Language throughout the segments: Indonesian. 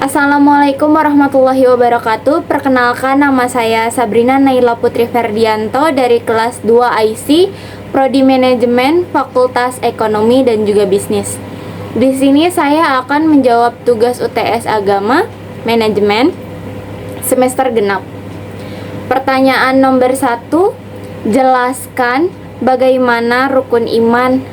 Assalamualaikum warahmatullahi wabarakatuh. Perkenalkan, nama saya Sabrina Naila Putri Ferdianto dari kelas 2 IC, Prodi Manajemen, Fakultas Ekonomi dan juga Bisnis. Di sini saya akan menjawab tugas UTS Agama Manajemen semester genap. Pertanyaan nomor 1, jelaskan bagaimana rukun iman,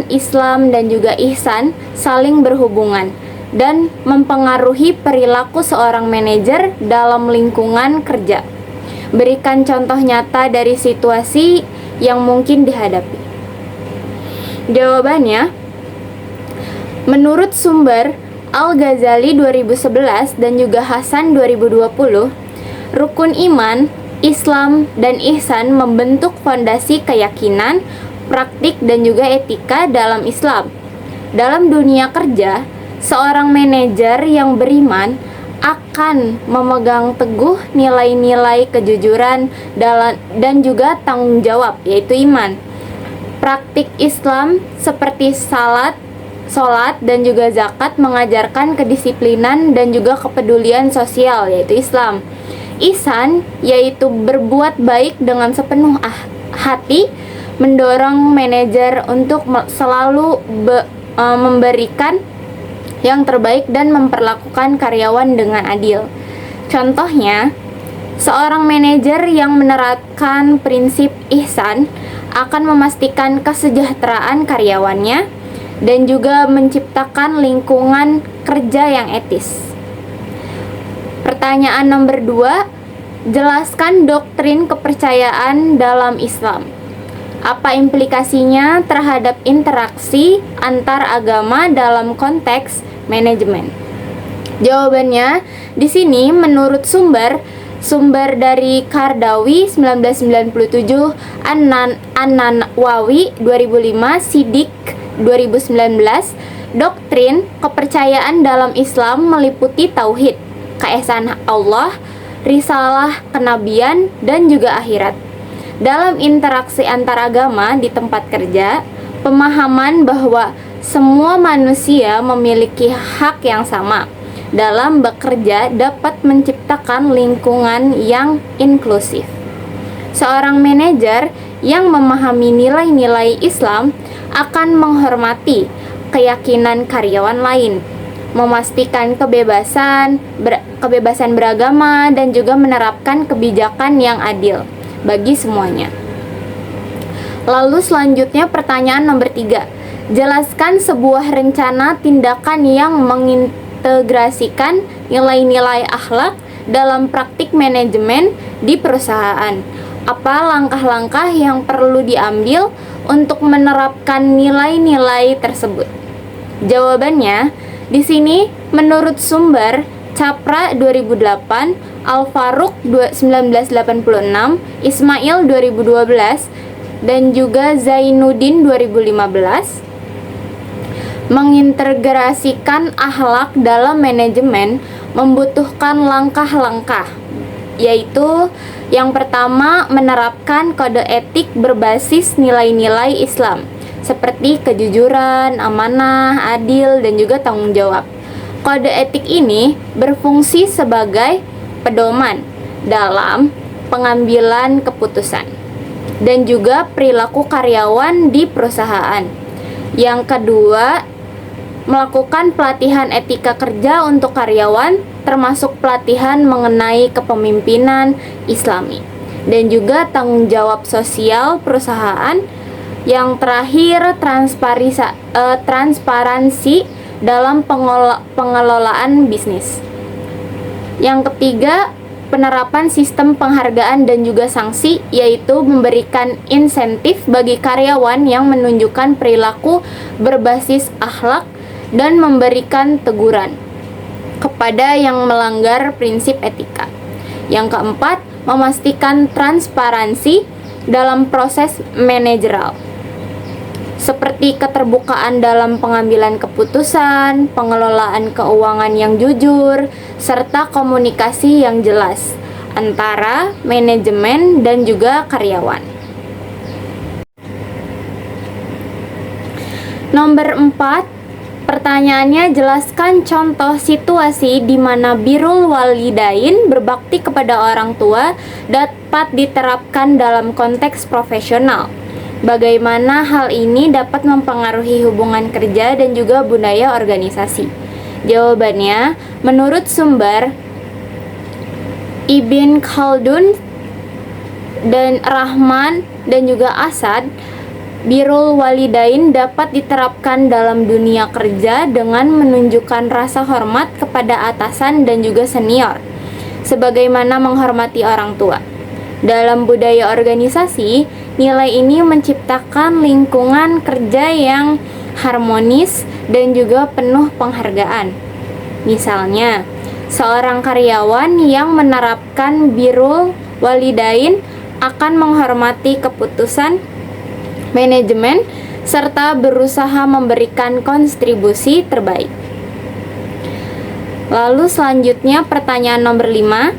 Islam dan juga ihsan saling berhubungan dan mempengaruhi perilaku seorang manajer dalam lingkungan kerja. Berikan contoh nyata dari situasi yang mungkin dihadapi. Jawabannya, menurut sumber Al-Ghazali 2011 dan juga Hasan 2020, rukun iman, Islam, dan ihsan membentuk fondasi keyakinan, praktik, dan juga etika dalam Islam. Dalam dunia kerja, seorang manajer yang beriman akan memegang teguh nilai-nilai kejujuran dan juga tanggung jawab, yaitu iman. Praktik Islam seperti sholat dan juga zakat mengajarkan kedisiplinan dan juga kepedulian sosial, yaitu Islam. Ihsan yaitu berbuat baik dengan sepenuh hati, mendorong manajer untuk selalu memberikan yang terbaik dan memperlakukan karyawan dengan adil. Contohnya, seorang manajer yang menerapkan prinsip ihsan akan memastikan kesejahteraan karyawannya dan juga menciptakan lingkungan kerja yang etis. Pertanyaan nomor 2, jelaskan doktrin kepercayaan dalam Islam. Apa implikasinya terhadap interaksi antar agama dalam konteks manajemen? Jawabannya, di sini menurut sumber dari Qardawi 1997, An-Nawawi 2005, Siddiq 2019, doktrin kepercayaan dalam Islam meliputi tauhid, keesaan Allah, risalah, kenabian, dan juga akhirat. Dalam interaksi antaragama di tempat kerja, pemahaman bahwa semua manusia memiliki hak yang sama dalam bekerja dapat menciptakan lingkungan yang inklusif. Seorang manajer yang memahami nilai-nilai Islam akan menghormati keyakinan karyawan lain, memastikan kebebasan beragama, dan juga menerapkan kebijakan yang adil bagi semuanya. Lalu selanjutnya pertanyaan nomor 3, jelaskan sebuah rencana tindakan yang mengintegrasikan nilai-nilai akhlak dalam praktik manajemen di perusahaan. Apa langkah-langkah yang perlu diambil untuk menerapkan nilai-nilai tersebut? Jawabannya, di sini menurut sumber Capra 2008, Al-Faruq 1986, Ismail 2012, dan juga Zainuddin 2015, mengintegrasikan akhlak dalam manajemen membutuhkan langkah-langkah, yaitu yang pertama, menerapkan kode etik berbasis nilai-nilai Islam seperti kejujuran, amanah, adil, dan juga tanggung jawab. Kode etik ini berfungsi sebagai pedoman dalam pengambilan keputusan dan juga perilaku karyawan di perusahaan. Yang kedua, melakukan pelatihan etika kerja untuk karyawan, termasuk pelatihan mengenai kepemimpinan Islami dan juga tanggung jawab sosial perusahaan. Yang terakhir, transparansi dalam pengelolaan bisnis. Yang ketiga, penerapan sistem penghargaan dan juga sanksi, yaitu memberikan insentif bagi karyawan yang menunjukkan perilaku berbasis akhlak dan memberikan teguran kepada yang melanggar prinsip etika. Yang keempat, memastikan transparansi dalam proses manajerial, seperti keterbukaan dalam pengambilan keputusan, pengelolaan keuangan yang jujur, serta komunikasi yang jelas antara manajemen dan juga karyawan. Nomor 4, Pertanyaannya, jelaskan contoh situasi di mana birrul walidain, berbakti kepada orang tua, dapat diterapkan dalam konteks profesional. Bagaimana hal ini dapat mempengaruhi hubungan kerja dan juga budaya organisasi? Jawabannya, menurut sumber Ibn Khaldun dan Rahman dan juga Asad, birrul walidain dapat diterapkan dalam dunia kerja dengan menunjukkan rasa hormat kepada atasan dan juga senior, sebagaimana menghormati orang tua. Dalam budaya organisasi, nilai ini menciptakan lingkungan kerja yang harmonis dan juga penuh penghargaan. Misalnya, seorang karyawan yang menerapkan birrul walidain akan menghormati keputusan manajemen serta berusaha memberikan kontribusi terbaik. Lalu selanjutnya pertanyaan nomor 5,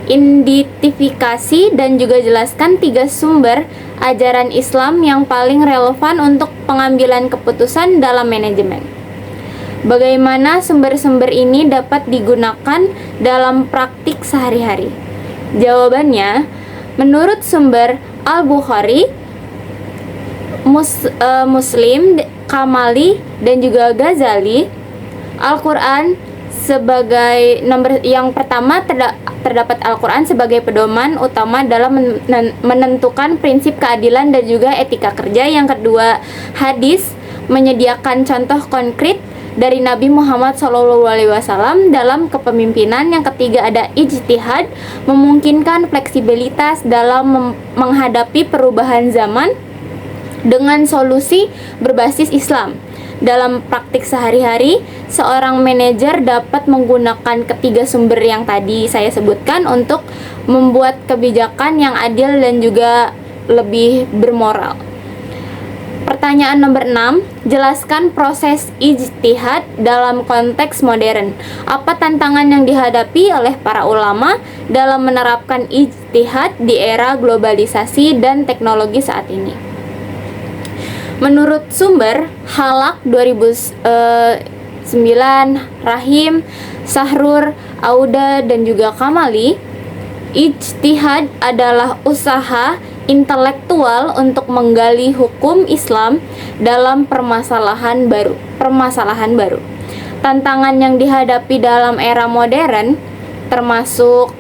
identifikasi dan juga jelaskan 3 sumber ajaran Islam yang paling relevan untuk pengambilan keputusan dalam manajemen. Bagaimana sumber-sumber ini dapat digunakan dalam praktik sehari-hari? Jawabannya, menurut sumber Al-Bukhari, Muslim, Kamali, dan juga Ghazali, Al-Quran sebagai nomor yang pertama terdapat Al-Quran sebagai pedoman utama dalam menentukan prinsip keadilan dan juga etika kerja. Yang kedua, hadis menyediakan contoh konkret dari Nabi Muhammad SAW dalam kepemimpinan. Yang ketiga, ada ijtihad, memungkinkan fleksibilitas dalam menghadapi perubahan zaman dengan solusi berbasis Islam. Dalam praktik sehari-hari, seorang manajer dapat menggunakan ketiga sumber yang tadi saya sebutkan untuk membuat kebijakan yang adil dan juga lebih bermoral. Pertanyaan nomor 6, jelaskan proses ijtihad dalam konteks modern. Apa tantangan yang dihadapi oleh para ulama dalam menerapkan ijtihad di era globalisasi dan teknologi saat ini? Menurut sumber Halak 2009, Rahim, Sahrur, Auda, dan juga Kamali, ijtihad adalah usaha intelektual untuk menggali hukum Islam dalam permasalahan baru. Tantangan yang dihadapi dalam era modern termasuk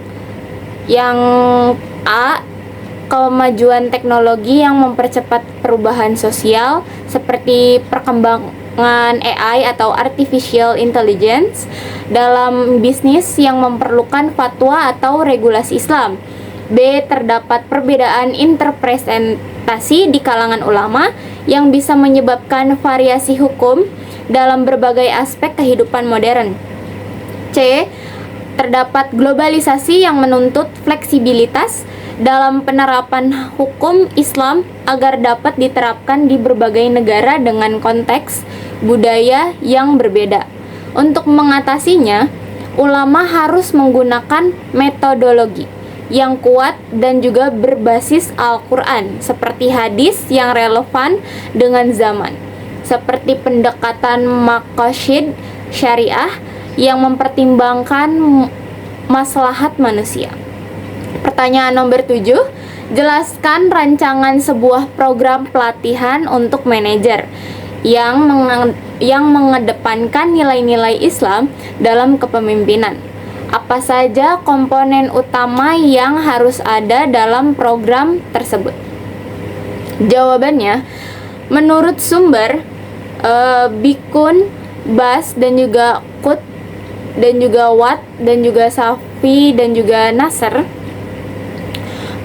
yang A, kemajuan teknologi yang mempercepat perubahan sosial seperti perkembangan AI atau Artificial Intelligence, dalam bisnis yang memerlukan fatwa atau regulasi Islam. B, terdapat perbedaan interpretasi di kalangan ulama yang bisa menyebabkan variasi hukum dalam berbagai aspek kehidupan modern. C, terdapat globalisasi yang menuntut fleksibilitas dalam penerapan hukum Islam agar dapat diterapkan di berbagai negara dengan konteks budaya yang berbeda. Untuk mengatasinya, ulama harus menggunakan metodologi yang kuat dan juga berbasis Al-Quran, seperti hadis yang relevan dengan zaman, seperti pendekatan maqasid syariah yang mempertimbangkan maslahat manusia. Pertanyaan nomor 7, jelaskan rancangan sebuah program pelatihan untuk manajer yang mengedepankan nilai-nilai Islam dalam kepemimpinan. Apa saja komponen utama yang harus ada dalam program tersebut? Jawabannya, menurut sumber Bikun, Bas, dan juga Qut, dan juga Wat, dan juga Safi, dan juga Nasr,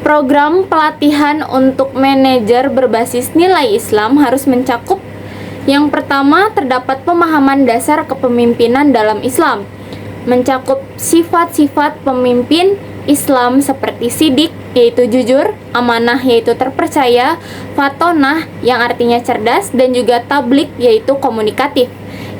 program pelatihan untuk manajer berbasis nilai Islam harus mencakup: yang pertama, terdapat pemahaman dasar kepemimpinan dalam Islam, mencakup sifat-sifat pemimpin Islam seperti sidik, yaitu jujur, amanah, yaitu terpercaya, fatonah, yang artinya cerdas, dan juga tablik, yaitu komunikatif.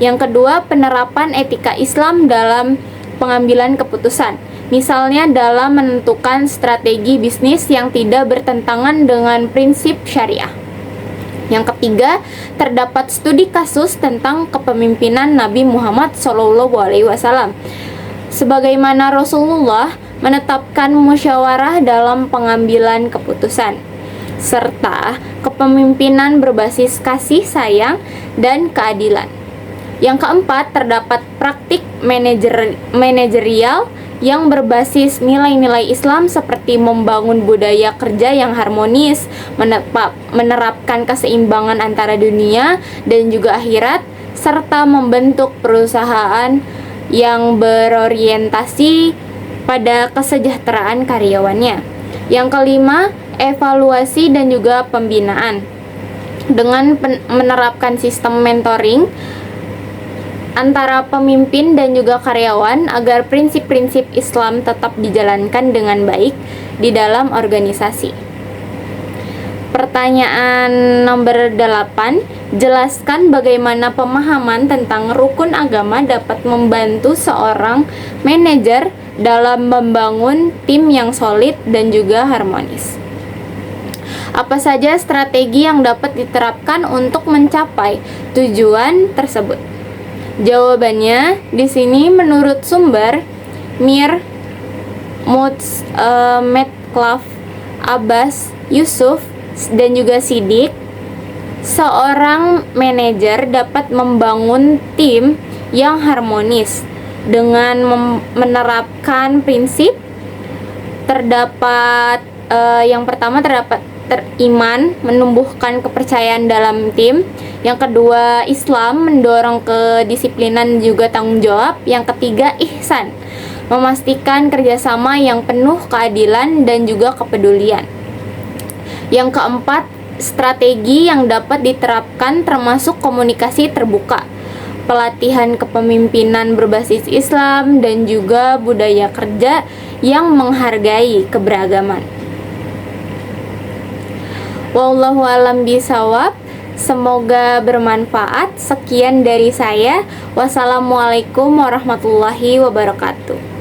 Yang kedua, penerapan etika Islam dalam pengambilan keputusan, misalnya dalam menentukan strategi bisnis yang tidak bertentangan dengan prinsip syariah. Yang ketiga, terdapat studi kasus tentang kepemimpinan Nabi Muhammad SAW. Sebagaimana Rasulullah menetapkan musyawarah dalam pengambilan keputusan, serta kepemimpinan berbasis kasih sayang dan keadilan. Yang keempat, terdapat praktik manajerial yang berbasis nilai-nilai Islam seperti membangun budaya kerja yang harmonis, menerapkan keseimbangan antara dunia dan juga akhirat, serta membentuk perusahaan yang berorientasi pada kesejahteraan karyawannya. Yang kelima, evaluasi dan juga pembinaan dengan menerapkan sistem mentoring antara pemimpin dan juga karyawan agar prinsip-prinsip Islam tetap dijalankan dengan baik di dalam organisasi. Pertanyaan nomor 8, jelaskan bagaimana pemahaman tentang rukun agama dapat membantu seorang manajer dalam membangun tim yang solid dan juga harmonis. Apa saja strategi yang dapat diterapkan untuk mencapai tujuan tersebut? Jawabannya di sini menurut sumber Mir, Metcalf, Abbas, Yusuf, dan juga Sidik, seorang manajer dapat membangun tim yang harmonis dengan menerapkan prinsip yang pertama terdapat iman, menumbuhkan kepercayaan dalam tim. Yang kedua, Islam, mendorong kedisiplinan juga tanggung jawab. Yang ketiga, ihsan, memastikan kerjasama yang penuh keadilan dan juga kepedulian. Yang keempat, strategi yang dapat diterapkan termasuk komunikasi terbuka, pelatihan kepemimpinan berbasis Islam, dan juga budaya kerja yang menghargai keberagaman. Wallahu a'lam bishawab. Semoga bermanfaat. Sekian dari saya. Wassalamualaikum warahmatullahi wabarakatuh.